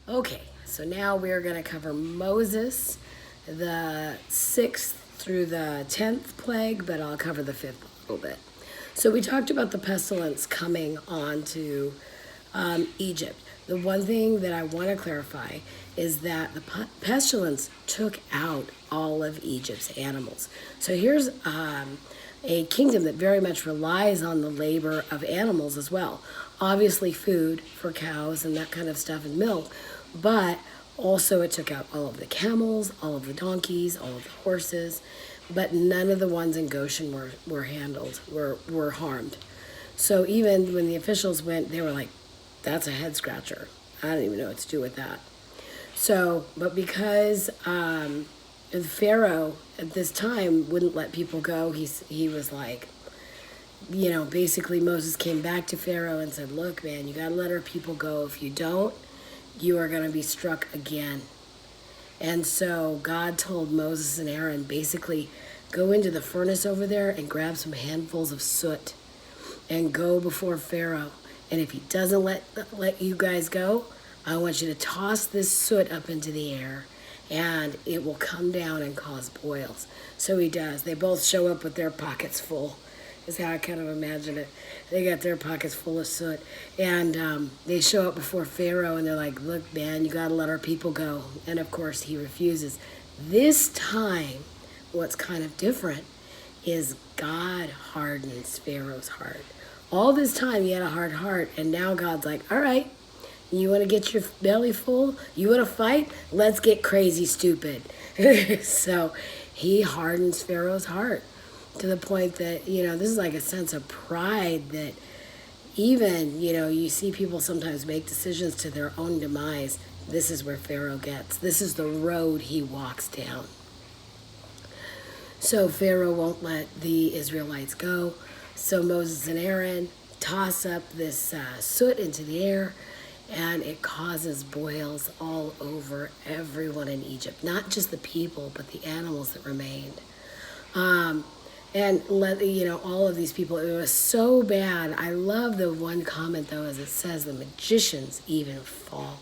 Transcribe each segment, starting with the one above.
Okay, so now we're going to cover Moses, the 6th through the 10th plague, but I'll cover the 5th a little bit. So we talked about the pestilence coming on to Egypt. The one thing that I want to clarify is that the pestilence took out all of Egypt's animals. So here's a kingdom that very much relies on the labor of animals as well. Obviously, food for cows and that kind of stuff and milk, but also it took out all of the camels, all of the donkeys, all of the horses, but none of the ones in Goshen were harmed. So even when the officials went, they were like, that's a head scratcher. I don't even know what to do with that. So, but because Pharaoh at this time wouldn't let people go, he was like, basically Moses came back to Pharaoh and said, look, man, you got to let our people go. If you don't, you are going to be struck again. And so God told Moses and Aaron, basically, go into the furnace over there and grab some handfuls of soot and go before Pharaoh. And if he doesn't let you guys go, I want you to toss this soot up into the air and it will come down and cause boils. So he does. They both show up with their pockets full, is how I kind of imagine it. They got their pockets full of soot. And they show up before Pharaoh and they're like, look, man, you got to let our people go. And of course, he refuses. This time, what's kind of different is God hardens Pharaoh's heart. All this time, he had a hard heart. And now God's like, all right, you want to get your belly full? You want to fight? Let's get crazy stupid. So he hardens Pharaoh's heart to the point that, this is like a sense of pride that even, you see people sometimes make decisions to their own demise. This is where Pharaoh gets. This is the road he walks down. So Pharaoh won't let the Israelites go. So Moses and Aaron toss up this soot into the air, and it causes boils all over everyone in Egypt. Not just the people, but the animals that remained. And all of these people, it was so bad. I love the one comment, though, as it says, the magicians even fall.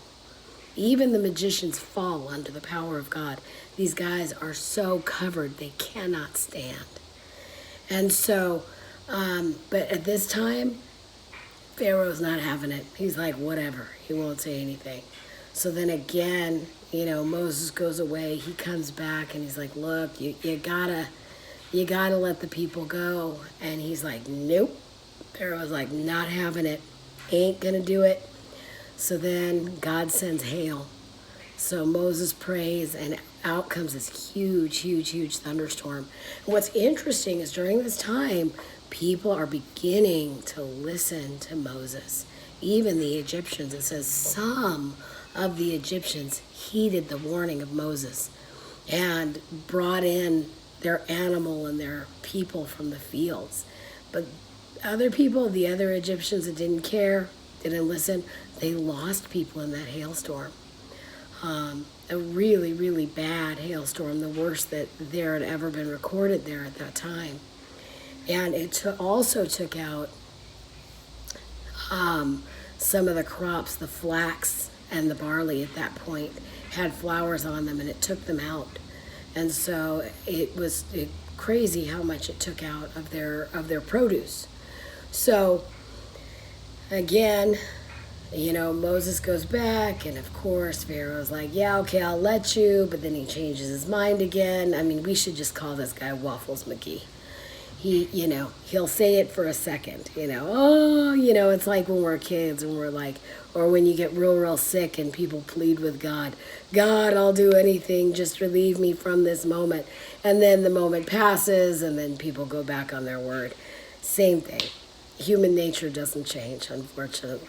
Even the magicians fall under the power of God. These guys are so covered, they cannot stand. And so, but at this time, Pharaoh's not having it. He's like, whatever. He won't say anything. So then again, Moses goes away. He comes back and he's like, look, you gotta let the people go. And he's like, nope. Pharaoh's like, not having it. Ain't gonna do it. So then God sends hail. So Moses prays and out comes this huge, huge, huge thunderstorm. And what's interesting is during this time, people are beginning to listen to Moses. Even the Egyptians, it says some of the Egyptians heeded the warning of Moses and brought in their animal and their people from the fields. But other people, the other Egyptians that didn't care, didn't listen, they lost people in that hailstorm. A really, really bad hailstorm, the worst that there had ever been recorded there at that time. And it also took out some of the crops, the flax and the barley at that point had flowers on them, and it took them out. And so it was crazy how much it took out of their produce. So again, Moses goes back, and of course Pharaoh's like, yeah, okay, I'll let you, but then he changes his mind again. I mean, we should just call this guy Waffles McGee. He'll say it for a second, it's like when we're kids and we're like, or when you get real, real sick and people plead with God, I'll do anything, just relieve me from this moment. And then the moment passes and then people go back on their word. Same thing. Human nature doesn't change, unfortunately.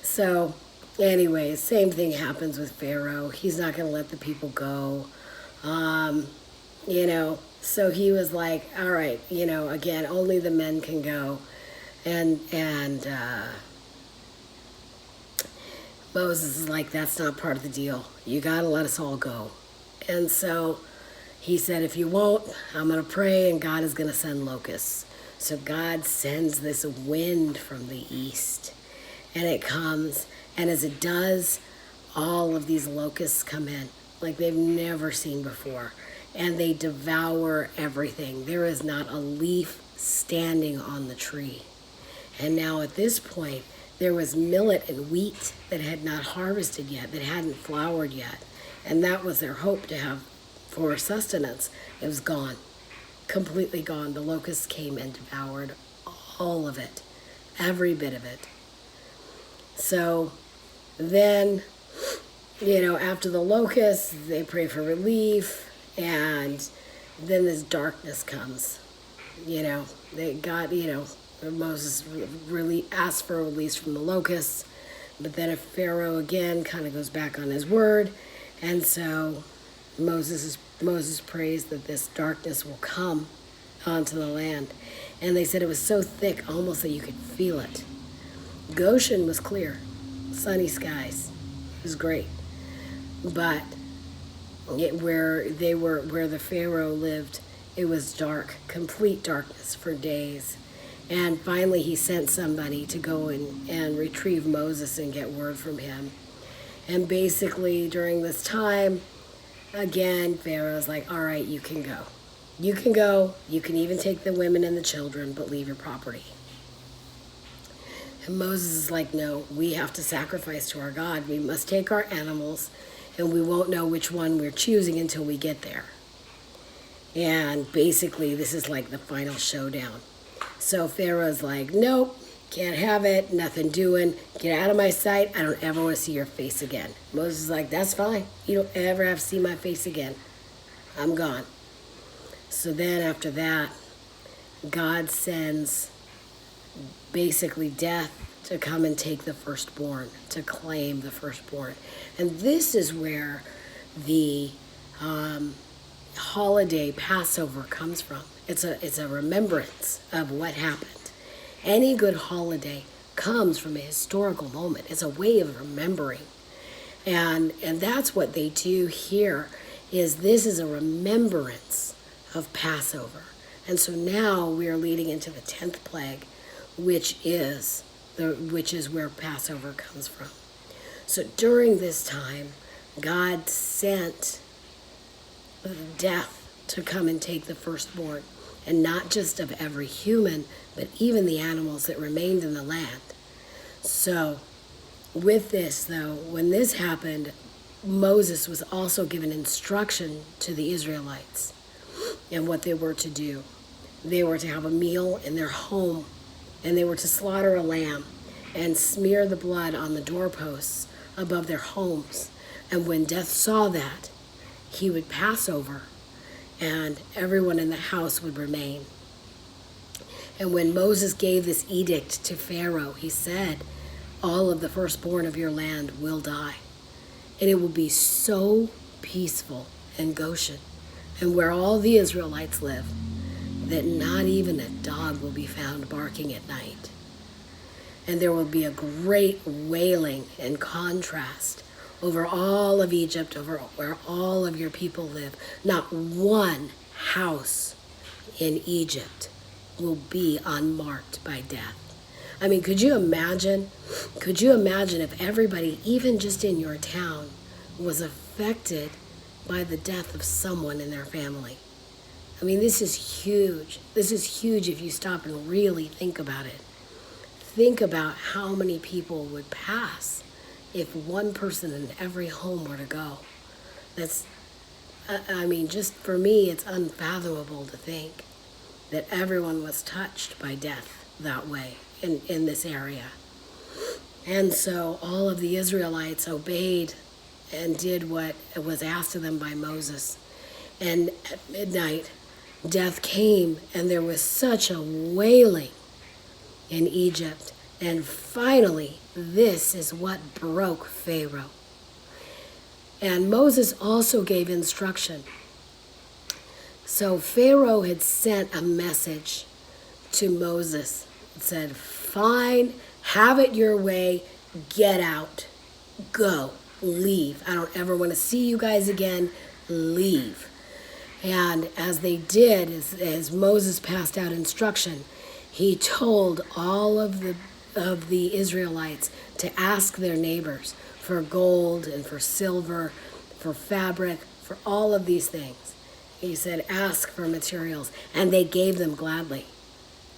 So anyways, same thing happens with Pharaoh. He's not going to let the people go. So he was like, all right, again, only the men can go. And Moses is like, that's not part of the deal. You got to let us all go. And so he said, if you won't, I'm going to pray and God is going to send locusts. So God sends this wind from the east, and it comes, and as it does, all of these locusts come in like they've never seen before, and they devour everything. There is not a leaf standing on the tree. And now at this point, there was millet and wheat that had not harvested yet, that hadn't flowered yet. And that was their hope to have for sustenance. It was gone, completely gone. The locusts came and devoured all of it, every bit of it. So then, after the locusts, they pray for relief, and then this darkness comes. Moses really asked for a release from the locusts, but then Pharaoh again kind of goes back on his word, and so Moses prays that this darkness will come onto the land. And they said it was so thick almost that you could feel it. Goshen was clear, sunny skies. It was great. But where the Pharaoh lived, it was dark, complete darkness for days. And finally he sent somebody to go and retrieve Moses and get word from him. And basically during this time, again, Pharaoh's like, all right, you can go. You can go. You can even take the women and the children, but leave your property. And Moses is like, no, we have to sacrifice to our God. We must take our animals, and we won't know which one we're choosing until we get there. And basically, this is like the final showdown. So Pharaoh's like, nope, can't have it, nothing doing, get out of my sight, I don't ever want to see your face again. Moses is like, that's fine, you don't ever have to see my face again, I'm gone. So then after that, God sends basically death to come and take the firstborn, to claim the firstborn. And this is where the holiday Passover comes from. It's a remembrance of what happened. Any good holiday comes from a historical moment. It's a way of remembering. And that's what they do here, is this is a remembrance of Passover. And so now we are leading into the 10th plague, which is where Passover comes from. So during this time, God sent death to come and take the firstborn, and not just of every human, but even the animals that remained in the land. So with this, though, when this happened, Moses was also given instruction to the Israelites and what they were to do. They were to have a meal in their home, and they were to slaughter a lamb and smear the blood on the doorposts above their homes. And when death saw that, he would pass over, and everyone in the house would remain. And when Moses gave this edict to Pharaoh, he said, all of the firstborn of your land will die. And it will be so peaceful in Goshen, and where all the Israelites live, that not even a dog will be found barking at night. And there will be a great wailing and contrast over all of Egypt, over where all of your people live. Not one house in Egypt will be unmarked by death. I mean, could you imagine if everybody, even just in your town, was affected by the death of someone in their family? I mean, this is huge. This is huge if you stop and really think about it. Think about how many people would pass if one person in every home were to go. Just for me, it's unfathomable to think that everyone was touched by death that way in this area. And so all of the Israelites obeyed and did what was asked of them by Moses. And at midnight, death came, and there was such a wailing in Egypt. And finally, this is what broke Pharaoh. And Moses also gave instruction. So Pharaoh had sent a message to Moses. It said, fine, have it your way, get out, go, leave. I don't ever want to see you guys again, leave. And as they did, as Moses passed out instruction, he told all of the Israelites to ask their neighbors for gold and for silver, for fabric, for all of these things. He said, ask for materials, and they gave them gladly.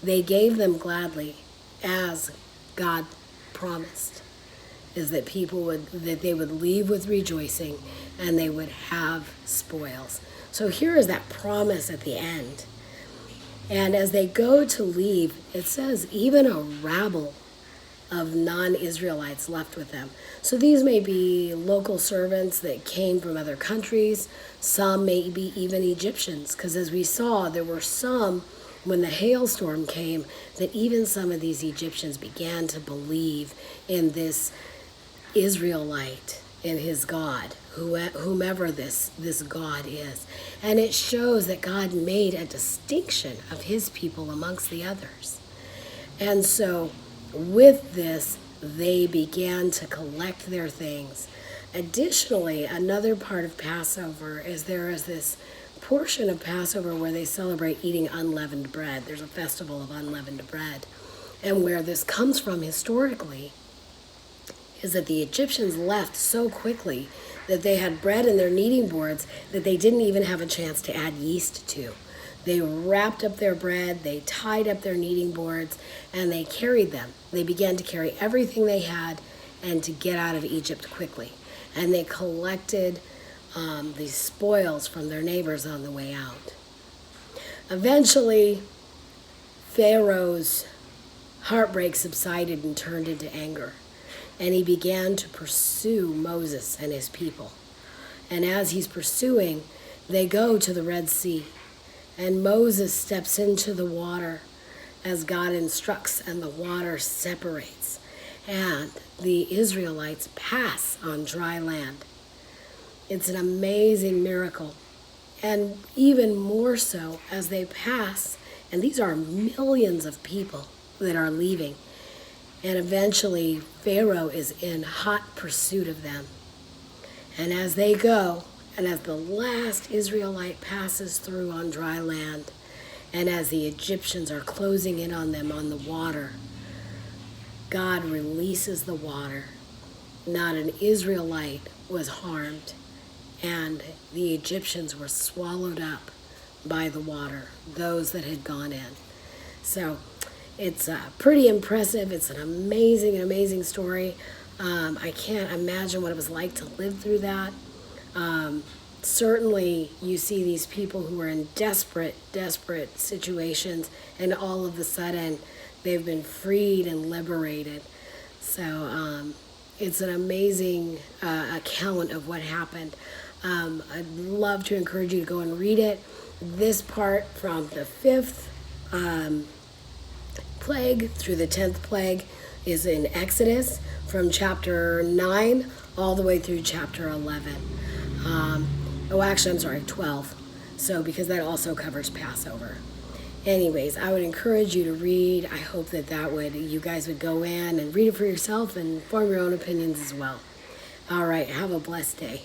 They gave them gladly as God promised, is that they would leave with rejoicing and they would have spoils. So here is that promise at the end. And as they go to leave, it says even a rabble of non-Israelites left with them. So these may be local servants that came from other countries. Some may be even Egyptians, because as we saw, there were some, when the hailstorm came, that even some of these Egyptians began to believe in this Israelite, in his God, whomever this God is. And it shows that God made a distinction of his people amongst the others. And so with this, they began to collect their things. Additionally, another part of Passover is there is this portion of Passover where they celebrate eating unleavened bread. There's a festival of unleavened bread. And where this comes from historically is that the Egyptians left so quickly that they had bread in their kneading boards that they didn't even have a chance to add yeast to. They wrapped up their bread, they tied up their kneading boards, and they carried them. They began to carry everything they had and to get out of Egypt quickly. And they collected these spoils from their neighbors on the way out. Eventually, Pharaoh's heartbreak subsided and turned into anger. And he began to pursue Moses and his people. And as he's pursuing, they go to the Red Sea. And Moses steps into the water as God instructs, and the water separates. And the Israelites pass on dry land. It's an amazing miracle. And even more so as they pass, and these are millions of people that are leaving. And eventually, Pharaoh is in hot pursuit of them. And as they go, and as the last Israelite passes through on dry land, and as the Egyptians are closing in on them on the water, God releases the water. Not an Israelite was harmed, and the Egyptians were swallowed up by the water, those that had gone in. So it's pretty impressive. It's an amazing story. I can't imagine what it was like to live through that. Certainly you see these people who are in desperate situations, and all of a sudden they've been freed and liberated. So it's an amazing account of what happened. I'd love to encourage you to go and read it. This part from the 5th plague through the 10th plague is in Exodus, from chapter 9 all the way through chapter 11. 12. So because that also covers Passover. Anyways, I would encourage you to read. I hope that you guys would go in and read it for yourself and form your own opinions as well. All right, have a blessed day.